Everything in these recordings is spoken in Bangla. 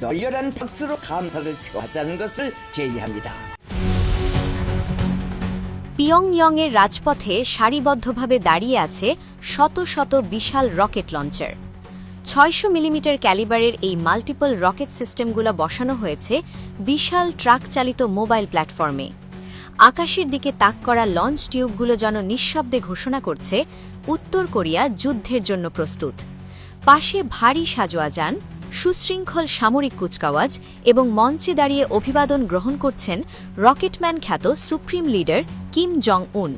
열렬한 박수로 감사를 표하자는 것을 제의합니다. পিয়ংইয়ংয়ের রাজপথে সারিবদ্ধভাবে দাঁড়িয়ে আছে শত শত বিশাল রকেট লঞ্চার। ৬০০ মিলিমিটার ক্যালিবারের এই মাল্টিপল রকেট সিস্টেমগুলো বসানো হয়েছে বিশাল ট্রাক চালিত মোবাইল প্ল্যাটফর্মে। আকাশের দিকে তাক করা লঞ্চ টিউবগুলো যেন নিঃশব্দে ঘোষণা করছে উত্তর কোরিয়া যুদ্ধের জন্য প্রস্তুত। পাশে ভারী সাজোয়া যান, সুশৃঙ্খল সামরিক কুচকাওয়াজ এবং মঞ্চে দাঁড়িয়ে অভিবাদন গ্রহণ করছেন রকেটম্যান খ্যাত সুপ্রিম লিডার কিম জং উন।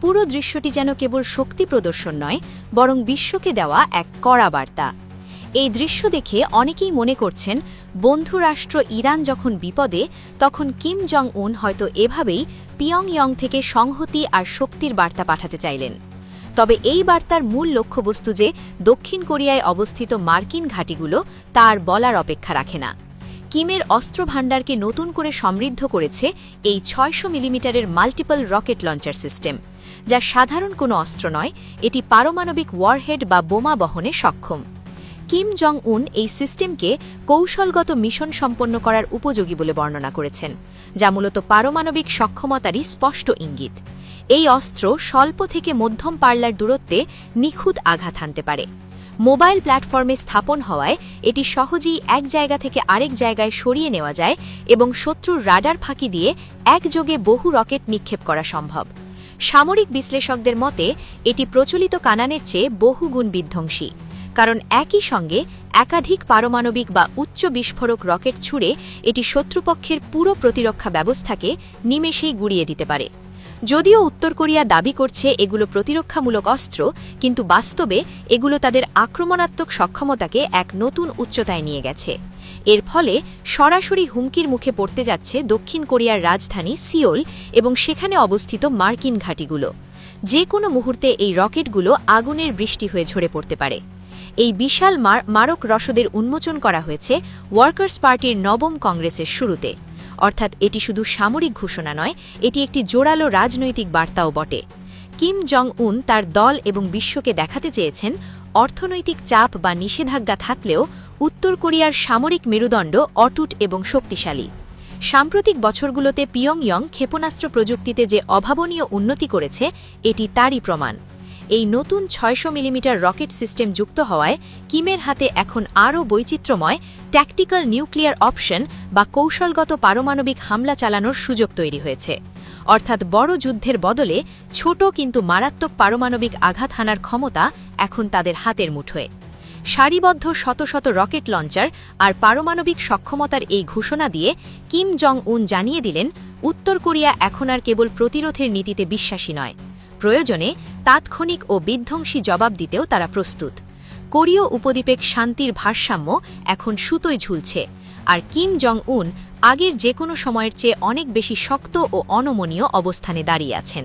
পুরো দৃশ্যটি যেন কেবল শক্তি প্রদর্শন নয়, বরং বিশ্বকে দেওয়া এক কড়া বার্তা। এই দৃশ্য দেখে অনেকেই মনে করছেন বন্ধুরাষ্ট্র ইরান যখন বিপদে, তখন কিম জং উন হয়তো এভাবেই পিয়ংইয়ং থেকে সংহতি আর শক্তির বার্তা পাঠাতে চাইলেন। তবে এই বার্তার মূল লক্ষ্যবস্তু যে দক্ষিণ কোরিয়ায় অবস্থিত মার্কিন ঘাঁটিগুলো, তা আর বলার অপেক্ষা রাখে না। কিমের অস্ত্র ভাণ্ডারকে নতুন করে সমৃদ্ধ করেছে এই ৬০০ মিলিমিটারের মাল্টিপল রকেট লঞ্চার সিস্টেম, যা সাধারণ কোনো অস্ত্র নয়, এটি পারমাণবিক ওয়ারহেড বা বোমা বহনে সক্ষম। কিম জং উন এই সিস্টেমকে কৌশলগত মিশন সম্পন্ন করার উপযোগী বলে বর্ণনা করেছেন, যা মূলত পারমাণবিক সক্ষমতারই স্পষ্ট ইঙ্গিত। এই অস্ত্র স্বল্প থেকে মধ্যম পাল্লার দূরত্বে নিখুঁত আঘাত হানতে পারে। মোবাইল প্ল্যাটফর্মে স্থাপন হওয়ায় এটি সহজেই এক জায়গা থেকে আরেক জায়গায় সরিয়ে নেওয়া যায় এবং শত্রুর রাডার ফাঁকি দিয়ে একযোগে বহু রকেট নিক্ষেপ করা সম্ভব। সামরিক বিশ্লেষকদের মতে এটি প্রচলিত কানানের চেয়ে বহুগুণ বিধ্বংসী, কারণ একই সঙ্গে একাধিক পারমাণবিক বা উচ্চ বিস্ফোরক রকেট ছুড়ে এটি শত্রুপক্ষের পুরো প্রতিরক্ষা ব্যবস্থাকে নিমেষেই গুড়িয়ে দিতে পারে। যদিও উত্তর কোরিয়া দাবি করছে এগুলো প্রতিরক্ষামূলক অস্ত্র, কিন্তু বাস্তবে এগুলো তাদের আক্রমণাত্মক সক্ষমতাকে এক নতুন উচ্চতায় নিয়ে গেছে। এর ফলে সরাসরি হুমকির মুখে পড়তে যাচ্ছে দক্ষিণ কোরিয়ার রাজধানী সিওল এবং সেখানে অবস্থিত মার্কিন ঘাঁটিগুলো। যে কোনো মুহূর্তে এই রকেটগুলো আগুনের বৃষ্টি হয়ে ঝরে পড়তে পারে। এই বিশাল মারক রসদের উন্মোচন করা হয়েছে ওয়ার্কার্স পার্টির নবম কংগ্রেসের শুরুতে। অর্থাৎ এটি শুধু সামরিক ঘোষণা নয়, এটি একটি জোরালো রাজনৈতিক বার্তাও বটে। কিম জং উন তার দল এবং বিশ্বকে দেখাতে চেয়েছেন অর্থনৈতিক চাপ বা নিষেধাজ্ঞা থাকলেও উত্তর কোরিয়ার সামরিক মেরুদণ্ড অটুট এবং শক্তিশালী। সাম্প্রতিক বছরগুলোতে পিয়ংইয়ং ক্ষেপণাস্ত্র প্রযুক্তিতে যে অভাবনীয় উন্নতি করেছে, এটি তারই প্রমাণ। এই নতুন ৬০০ মিলিমিটার রকেট সিস্টেম যুক্ত হওয়ায় কিমের হাতে এখন আরও বৈচিত্র্যময় ট্যাকটিক্যাল নিউক্লিয়ার অপশন বা কৌশলগত পারমাণবিক হামলা চালানোর সুযোগ তৈরি হয়েছে। অর্থাৎ বড় যুদ্ধের বদলে ছোট কিন্তু মারাত্মক পারমাণবিক আঘাত হানার ক্ষমতা এখন তাদের হাতের মুঠোয়। সারিবদ্ধ শত শত রকেট লঞ্চার আর পারমাণবিক সক্ষমতার এই ঘোষণা দিয়ে কিম জং উন জানিয়ে দিলেন উত্তর কোরিয়া এখন আর কেবল প্রতিরোধের নীতিতে বিশ্বাসী নয়, প্রয়োজনে তাৎক্ষণিক ও বিধ্বংসী জবাব দিতেও তারা প্রস্তুত। কোরীয় উপদ্বীপের শান্তির ভারসাম্য এখন সুতোয় ঝুলছে, আর কিম জং উন আগের যে কোনো সময়ের চেয়ে অনেক বেশি শক্ত ও অনমনীয় অবস্থানে দাঁড়িয়ে আছেন।